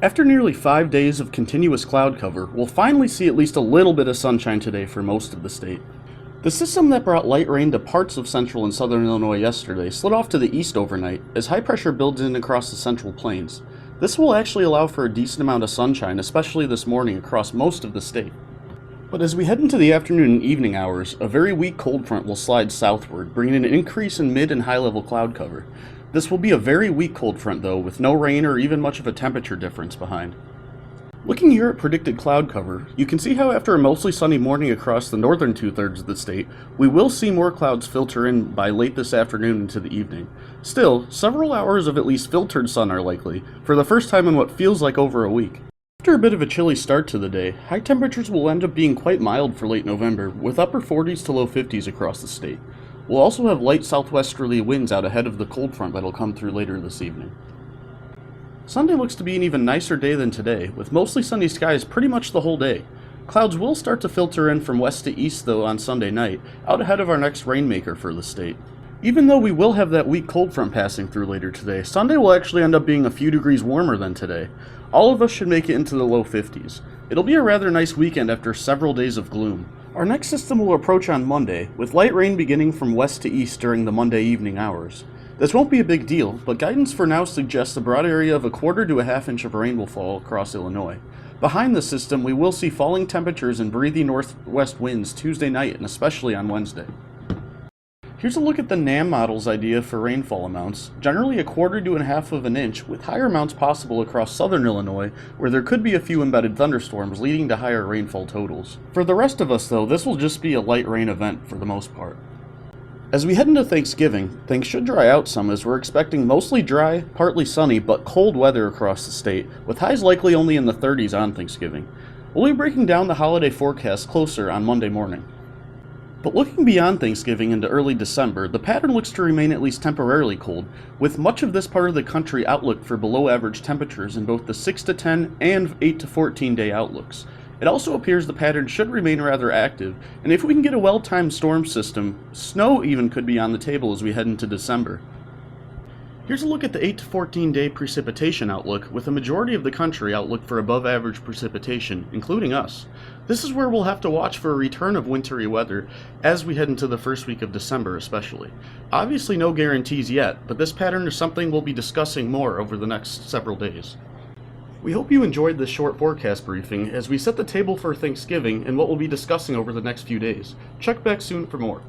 After nearly 5 days of continuous cloud cover, we'll finally see at least a little bit of sunshine today for most of the state. The system that brought light rain to parts of central and southern Illinois yesterday slid off to the east overnight as high pressure builds in across the central plains. This will actually allow for a decent amount of sunshine, especially this morning across most of the state. But as we head into the afternoon and evening hours, a very weak cold front will slide southward, bringing an increase in mid and high level cloud cover. This will be a very weak cold front though, with no rain or even much of a temperature difference behind. Looking here at predicted cloud cover, you can see how after a mostly sunny morning across the northern two-thirds of the state, we will see more clouds filter in by late this afternoon into the evening. Still, several hours of at least filtered sun are likely, for the first time in what feels like over a week. After a bit of a chilly start to the day, high temperatures will end up being quite mild for late November, with upper 40s to low 50s across the state. We'll also have light southwesterly winds out ahead of the cold front that'll come through later this evening. Sunday looks to be an even nicer day than today, with mostly sunny skies pretty much the whole day. Clouds will start to filter in from west to east though on Sunday night, out ahead of our next rainmaker for the state. Even though we will have that weak cold front passing through later today, Sunday will actually end up being a few degrees warmer than today. All of us should make it into the low 50s. It'll be a rather nice weekend after several days of gloom. Our next system will approach on Monday, with light rain beginning from west to east during the Monday evening hours. This won't be a big deal, but guidance for now suggests a broad area of a quarter to a half inch of rain will fall across Illinois. Behind the system, we will see falling temperatures and breezy northwest winds Tuesday night and especially on Wednesday. Here's a look at the NAM model's idea for rainfall amounts, generally a quarter to a half of an inch, with higher amounts possible across southern Illinois, where there could be a few embedded thunderstorms leading to higher rainfall totals. For the rest of us though, this will just be a light rain event for the most part. As we head into Thanksgiving, things should dry out some as we're expecting mostly dry, partly sunny, but cold weather across the state, with highs likely only in the 30s on Thanksgiving. We'll be breaking down the holiday forecast closer on Monday morning. But looking beyond Thanksgiving into early December, the pattern looks to remain at least temporarily cold, with much of this part of the country outlook for below average temperatures in both the 6 to 10 and 8 to 14 day outlooks. It also appears the pattern should remain rather active, and if we can get a well-timed storm system, snow even could be on the table as we head into December. Here's a look at the 8 to 14 day precipitation outlook, with a majority of the country outlook for above average precipitation, including us. This is where we'll have to watch for a return of wintry weather as we head into the first week of December especially. Obviously no guarantees yet, but this pattern is something we'll be discussing more over the next several days. We hope you enjoyed this short forecast briefing as we set the table for Thanksgiving and what we'll be discussing over the next few days. Check back soon for more.